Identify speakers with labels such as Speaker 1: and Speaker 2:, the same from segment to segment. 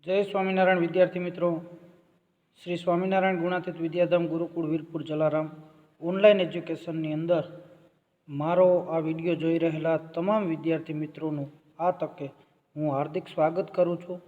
Speaker 1: जय स्वामीनारायण विद्यार्थी मित्रों, श्री स्वामीनारायण गुणातीत विद्याधाम गुरुकुल वीरपुर जलाराम ऑनलाइन एज्युकेशननी अंदर मारो आ विडियो जोई रहेला तमाम विद्यार्थी मित्रों आ तके हूँ हार्दिक स्वागत करूँ छूँ।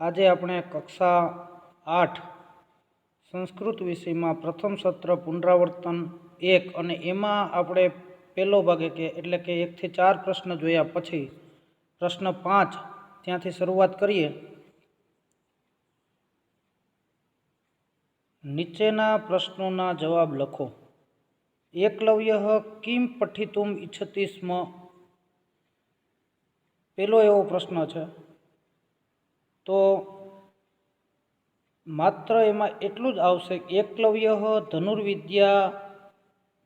Speaker 1: आज आपणे कक्षा 8 संस्कृत विषय में प्रथम सत्र पुनरावर्तन 1 अने एमां आपणे पहेलो भागे के एटले के 1 થી 4 प्रश्न जोया पछी प्रश्न 5 त्यांथी शरूआत करीए। नीचेना प्रश्नों जवाब लखो। एकलव्य किम पठितुम इच्छति स्म। पेलो एवो प्रश्न है तो मात्र एमां एटलुं ज आवशे। एकलव्य धनुर्विद्या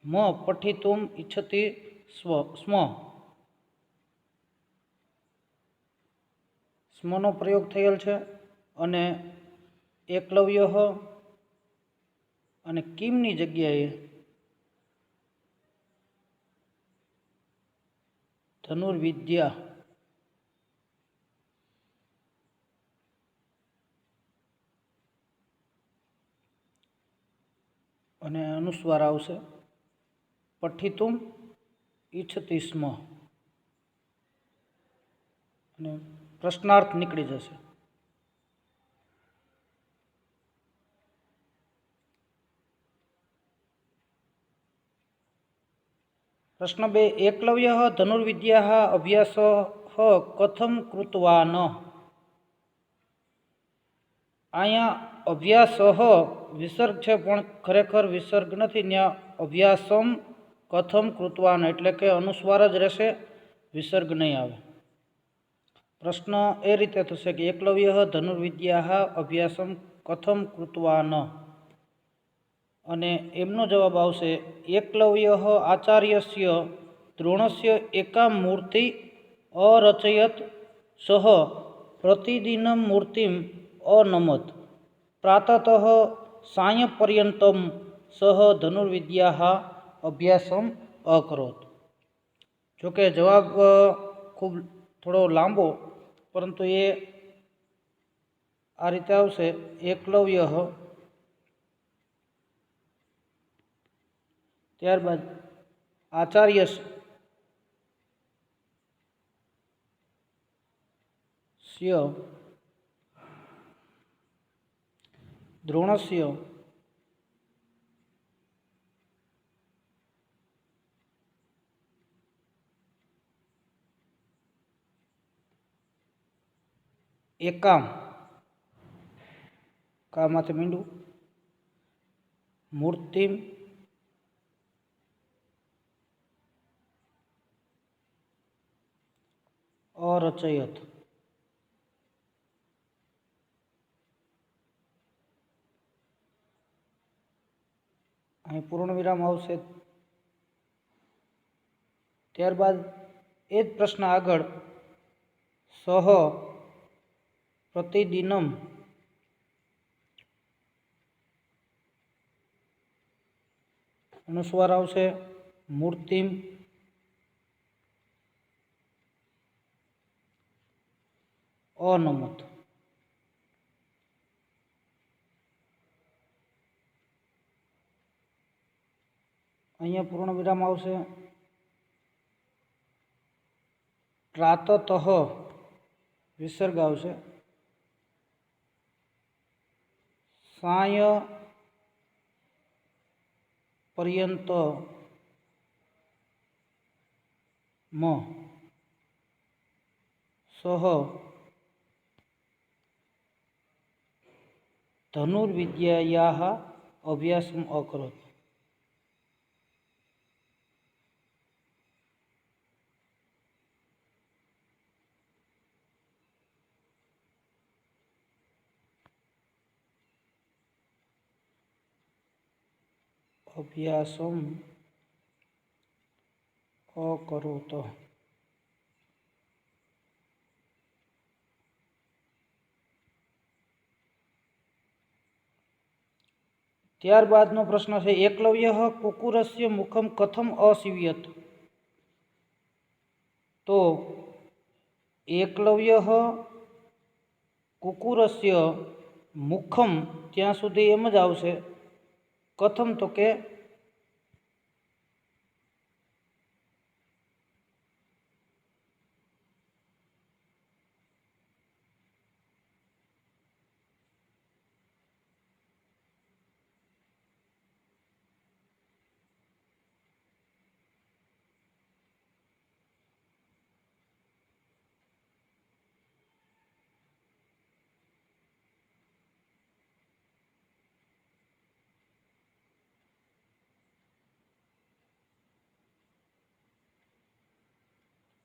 Speaker 1: म पठितुम इच्छति स्म। स्मनो प्रयोग थयेल छे अने एकलव्य अने किमनी जग्याए धनुर्विद्या अने अनुस्वार आवशे पठितुम इच्छति स्म अने प्रश्नार्थ निकली जशे। प्रश्न 2 एकलव्य धनुर्विद्या अभ्यास कथम कृतवान। अहींया अभ्यास विसर्ग है पण खरेखर विसर्ग नहीं। त्या अभ्यासम कथम कृतवान एटले के अनुस्वार ज रहेशे, विसर्ग नहीं आवे। प्रश्न ए रीते थशे कि एकलव्य धनुर्विद्या अभ्यासम कथम कृतवान अने एमनो जवाब आवशे एकलव्य आचार्यस्य द्रोणस्य एका मूर्ति अरचयत सह प्रतिदिनं मूर्तिम अनमत प्रातः सायंपर्यन्तं सह धनुर्विद्या अभ्यासम अकरोत्। जो कि जवाब खूब थोड़ो लांबो परंतु ये आ रीते आवशे। एकलव्य त्यारबाद आचार्य द्रोणस्य एकाम का माथे मींडू मूर्तिम अरचयत अहीं पूर्ण विराम आवशे। त्यारबाद ए ज प्रश्न आगळ सह प्रतिदिनम अनुस्वार आवशे मूर्तिम अनमत। अहींया पूर्ण विराम आवशे प्रातः विसर्ग आवशे साय पर्यंत म सह धनुर्विद्या अभ्यासम अकरोत्। अभ्यासम अकरोत्। त्यारबादनो प्रश्न है एकलव्य कुकुरस्य मुखम कथम असीव्यत। तो एकलव्य કુકુરસ્ય મુખમ ત્યાં સુધી એમ જ આવશે. કથમ તો કે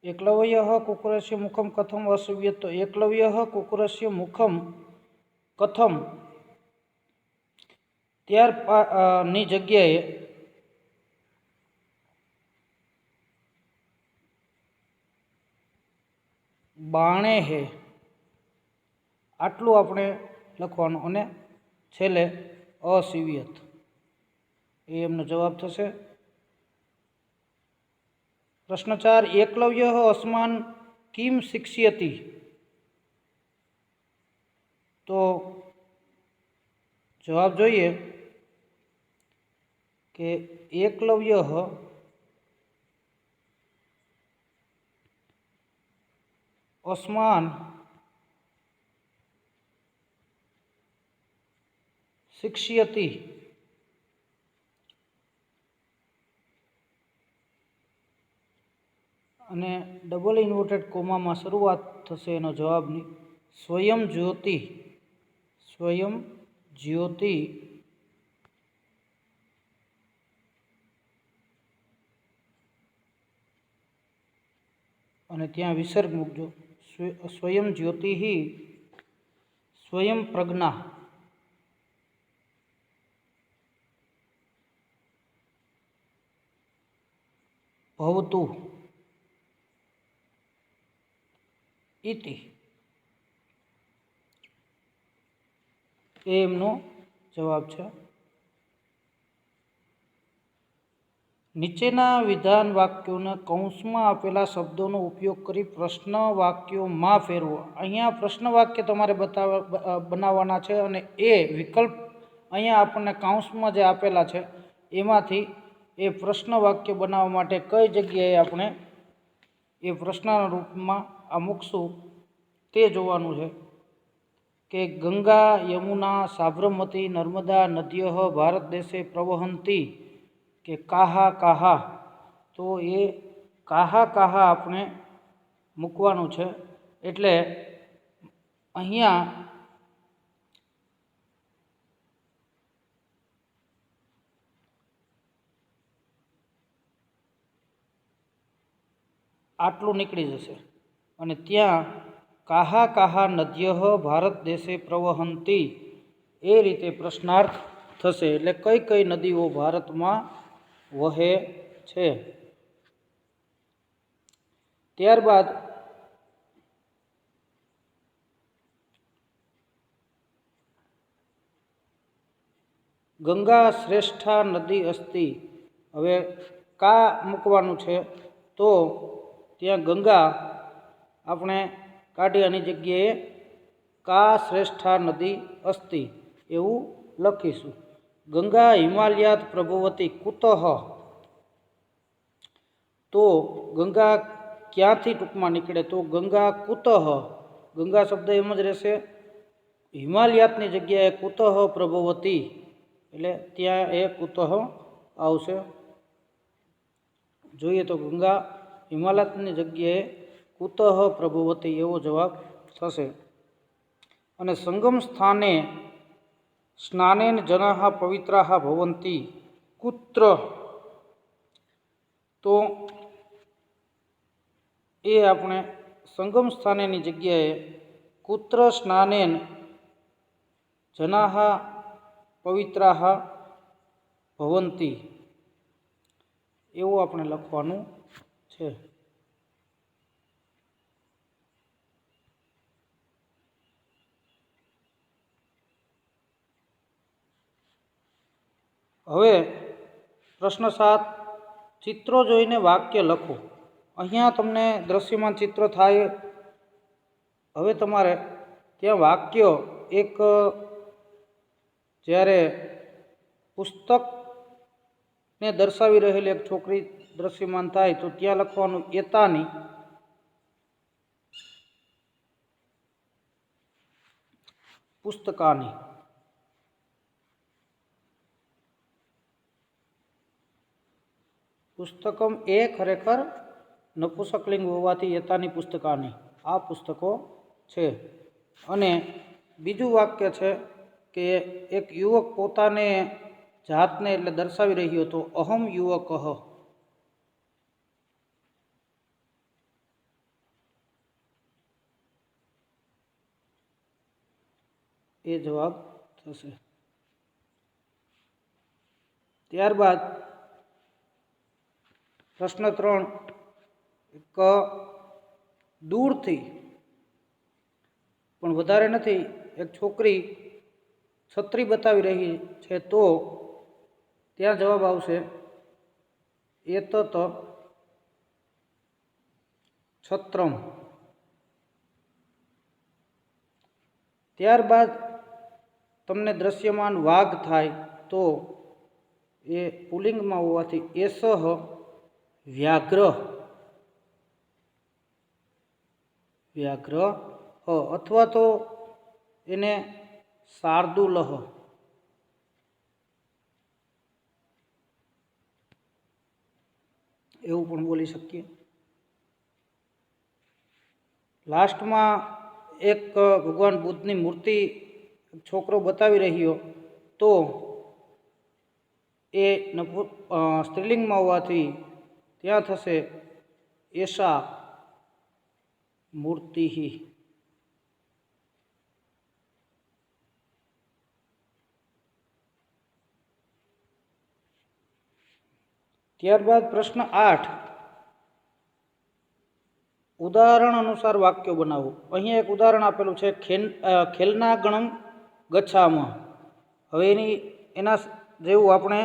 Speaker 1: એકલવ્ય કુકુરસ્ય મુખમ કથમ અસીવ્યત. તો એકલવ્ય કુકુરસ્ય મુખમ કથમ ત્યાર ની જગ્યાએ બાણે હે આટલું આપણે લખવાનું અને છેલ્લે અસીવ્યત એ એમનો જવાબ થશે. પ્રશ્ન 4 એકલવ્ય અસ્માન કિમ શિક્ષ્યતિ. તો જવાબ જોઈએ કે એકલવ્ય અસ્માન શિક્ષ્યતિ. અને ડબલ ઇન્વર્ટેડ કોમામાં શરૂઆત થશે એનો જવાબની. સ્વયં જ્યોતિ સ્વયં જ્યોતિ અને ત્યાં વિસર્ગ મૂકજો. સ્વયં જ્યોતિ સ્વયં પ્રજ્ઞા ભવતુ ઇતિ. એ એમનો જવાબ છે. નીચેના વિધાન વાક્યોને કૌંસમાં આપેલા શબ્દોનો ઉપયોગ કરી પ્રશ્ન વાક્યોમાં ફેરવો. અહીંયા પ્રશ્ન વાક્ય તમારે બનાવવાના છે અને એ વિકલ્પ અહીંયા આપણને કૌંસમાં જે આપેલા છે એમાંથી એ પ્રશ્ન વાક્ય બનાવવા માટે કઈ જગ્યાએ આપણે એ પ્રશ્નના રૂપમાં આ મૂકશું તે જોવાનું છે. કે ગંગા યમુના સાબરમતી નર્મદા નદ્યો ભારત દેશે પ્રવહંતી. કે કાહા કાહા. તો એ કાહા કાહા આપણે મૂકવાનું છે. એટલે અહીંયા આટલું નીકળી જશે અને ત્યાં કાહા કાહા નદ્ય ભારત દેશે પ્રવહંતી એ રીતે પ્રશ્નાર્થ થશે. એટલે કઈ કઈ નદીઓ ભારતમાં વહે છે. ત્યારબાદ ગંગા શ્રેષ્ઠા નદી અસ્તિ. હવે કા મૂકવાનું છે તો ત્યાં ગંગા આપણે કાઢ્યાની જગ્યાએ કા શ્રેષ્ઠા નદી અસ્તિ એવું લખીશું. ગંગા હિમાલયાત પ્રભવતી કુતઃ. તો ગંગા ક્યાંથી ટૂંકમાં નીકળે તો ગંગા કુતઃ. ગંગા શબ્દ એમ જ રહેશે. હિમાલયાતની જગ્યાએ કુતઃ પ્રભવતી એટલે ત્યાં એ કુતઃ આવશે. જોઈએ તો ગંગા હિમાલયની જગ્યાએ કુતઃ પ્રભવતી એવો જવાબ થશે. અને સંગમ સ્થાને સ્નાનેન જનાઃ પવિત્રાઃ ભવન્તિ કુત્ર. તો એ આપણે સંગમ સ્થાનેની જગ્યાએ કુત્ર સ્નાનેન જનાઃ પવિત્રાઃ ભવન્તિ એવું આપણે લખવાનું છે. હવે પ્રશ્ન 7 ચિત્રો જોઈને વાક્ય લખો. અહીંયા તમને દ્રશ્યમાન ચિત્ર થાય. હવે તમારે ત્યાં વાક્ય એક જ્યારે પુસ્તકને દર્શાવી રહેલી એક છોકરી દ્રશ્યમાન થાય તો ત્યાં લખવાનું એતાની પુસ્તકાની. પુસ્તકમ એ ખરેખર નપુંસકલિંગ હોવાથી એતાની પુસ્તકાની, આ પુસ્તકો છે. અને બીજું વાક્ય છે કે એક યુવક પોતાને જાતને એટલે દર્શાવી રહ્યો હતો, અહમ યુવક. એ જવાબ થશે. ત્યારબાદ પ્રશ્ન 3, એક દૂરથી પણ વધારે નથી એક છોકરી છત્રી બતાવી રહી છે તો ત્યાં જવાબ આવશે એતત છત્રમ. ત્યારબાદ તમને દ્રશ્યમાન વાઘ થાય તો એ પુલિંગમાં હોવાથી એસહ વ્યાઘ્ર, વ્યાઘ્ર અથવા તો એને શાર્દુલહ એવું પણ બોલી શકીએ. લાસ્ટમાં એક ભગવાન બુદ્ધની મૂર્તિ છોકરો બતાવી રહ્યો તો એ સ્ત્રીલિંગમાં હોવાથી ત્યાં થશે એશા મૂર્તિ. ત્યારબાદ પ્રશ્ન 8, ઉદાહરણ અનુસાર વાક્યો બનાવો. અહીંયા એક ઉદાહરણ આપેલું છે, ખેલના ગણમ ગચ્છામઃ. હવે એના જેવું આપણે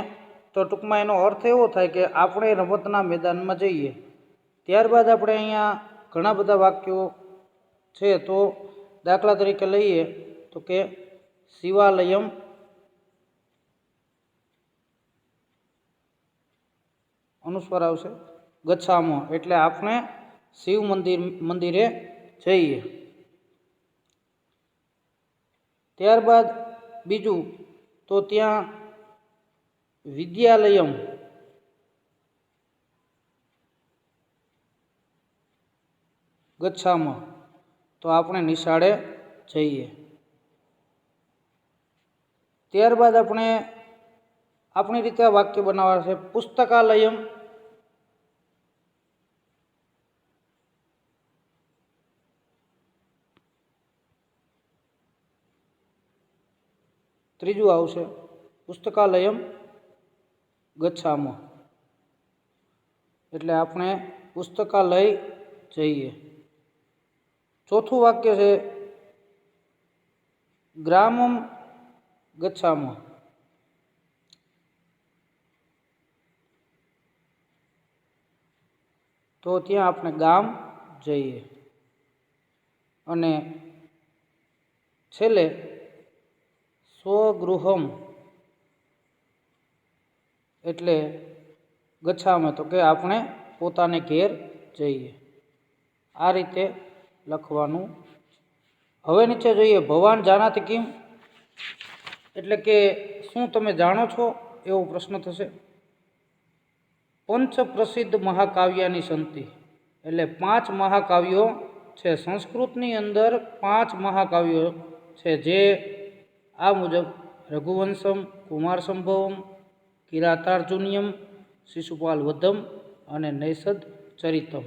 Speaker 1: તો ટૂંકમાં એનો અર્થ એવો થાય કે આપણે રમતના મેદાનમાં જઈએ. ત્યારબાદ આપણે અહીંયા ઘણા બધા વાક્યો છે તો દાખલા તરીકે લઈએ તો કે શિવાલયમ અનુસ્વાર આવશે ગચ્છામઃ એટલે આપણે શિવ મંદિરે જઈએ. ત્યારબાદ બીજું તો ત્યાં વિદ્યાલયમ ગચ્છામઃ તો આપણે નિશાળે જઈએ. ત્યારબાદ આપણે આપણી રીતે આ વાક્ય બનાવવા છે, પુસ્તકાલયમ ત્રીજું આવશે પુસ્તકાલયમ ગચ્છામઃ એટલે આપણે પુસ્તકાલય જઈએ. ચોથું વાક્ય છે ગ્રામમ ગચ્છામઃ તો ત્યાં આપણે ગામ જઈએ. અને છેલ્લે સ્વગૃહમ એટલે ગચ્છામઃ તો કે આપણે પોતાને ઘેર જઈએ. આ રીતે લખવાનું. હવે નીચે જોઈએ, ભવાન જાનાતિ કિમ એટલે કે શું તમે જાણો છો એવો પ્રશ્ન થશે. પંચ પ્રસિદ્ધ મહાકાવ્યાની સંતિ એટલે 5 મહાકાવ્યો છે. સંસ્કૃતની અંદર 5 મહાકાવ્યો છે જે આ મુજબ રઘુવંશમ, કુમાર સંભવમ, કિરાતાર્જુનિયમ, શિશુપાલ વધમ અને નૈષદ ચરિતમ.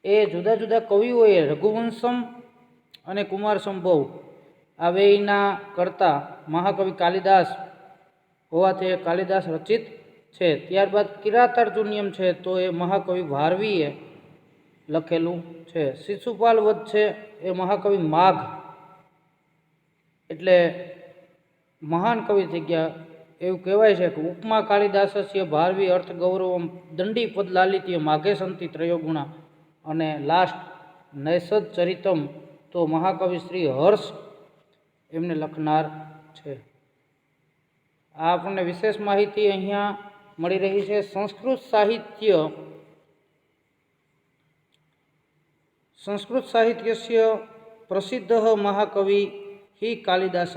Speaker 1: એ જુદા જુદા કવિઓએ રઘુવંશમ અને કુમાર સંભવ આ બેયના કરતા મહાકવિ કાલિદાસ હોવાથી કાલિદાસ રચિત છે. ત્યારબાદ કિરાતાર્જુનિયમ છે તો એ મહાકવિ ભારવીએ લખેલું છે. શિશુપાલ વધ છે એ મહાકવિ માઘ એટલે મહાન કવિ થઈ ગયા. એવું કહેવાય છે કે ઉપમા કાલિદાસસ્ય ભારવી અર્થ ગૌરવમ દંડી પદ લાલિત્ય માઘે સંતિ ત્રયોગુણા. અને લાસ્ટ નૈષદ ચરિતમ તો મહાકવિ શ્રી હર્ષ એમને લખનાર છે. આ આપણને વિશેષ માહિતી અહીંયા મળી રહી છે. સંસ્કૃત સાહિત્યસ્ય પ્રસિદ્ધ મહાકવિ હિ કાલિદાસ.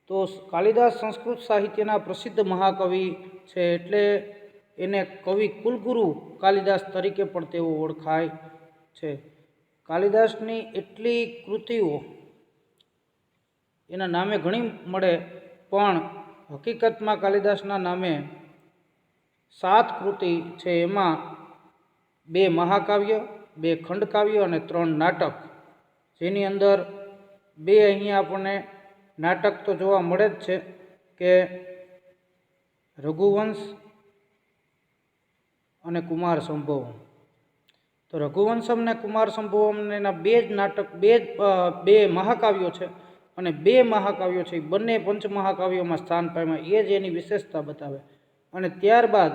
Speaker 1: તો કાલિદાસ સંસ્કૃત સાહિત્યના પ્રસિદ્ધ મહાકવિ છે, એટલે એને કવિ કુલગુરુ કાલિદાસ તરીકે પણ તેઓ ઓળખાય છે. કાલિદાસની એટલી કૃતિઓ એના નામે ઘણી મળે, પણ હકીકતમાં કાલિદાસના નામે 7 કૃતિ છે. એમાં 2 મહાકાવ્ય, 2 ખંડકાવ્ય અને 3 નાટક, જેની અંદર 2 અહીંયા આપણને નાટક તો જોવા મળે જ છે કે રઘુવંશ અને કુમાર સંભવમ. તો રઘુવંશમ ને કુમાર સંભવમ એના 2 જ નાટક, 2 મહાકાવ્યો છે, અને 2 મહાકાવ્યો છે એ બંને પંચમહાકાવ્યોમાં સ્થાન પામ્યા. એ જ એની વિશેષતા બતાવે. અને ત્યારબાદ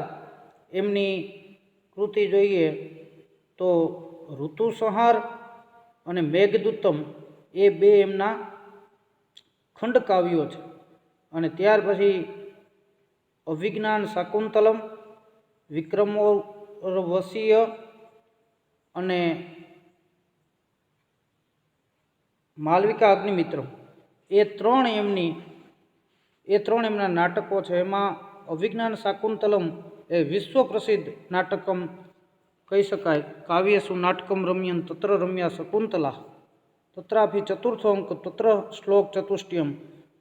Speaker 1: એમની કૃતિ જોઈએ તો ઋતુસંહાર અને મેઘદૂતમ, એ 2 એમના ખંડકાવ્યો છે. અને ત્યાર પછી અભિજ્ઞાન શાકુંતલમ, વિક્રમોર્વશીય અને માલવિકા અગ્નિમિત્ર, એ 3 એમના નાટકો છે. એમાં અભિજ્ઞાન શાકુંતલમ એ વિશ્વ પ્રસિદ્ધ નાટકમ કહી શકાય. કાવ્યેષુ નાટકમ રમ્યમ તત્ર રમ્યા શકુંતલા તત્રાભી ચતુર્થો અંક તત્ર શ્લોક ચતુષ્ટયમ.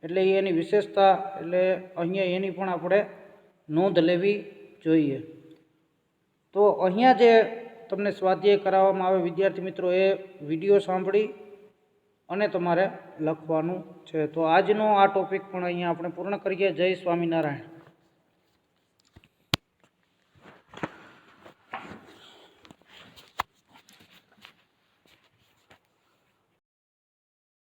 Speaker 1: એટલે એની વિશેષતા, એટલે અહીંયા એની પણ આપણે નોંધ લેવી જોઈએ. તો અહીંયા જે તમને સ્વાધ્યાય કરાવવામાં આવે વિદ્યાર્થી મિત્રો, એ વિડીયો સાંભળી અને તમારે લખવાનું છે. તો આજનો આ ટોપિક પણ અહીંયા આપણે પૂર્ણ કરીએ. જય સ્વામિનારાયણ.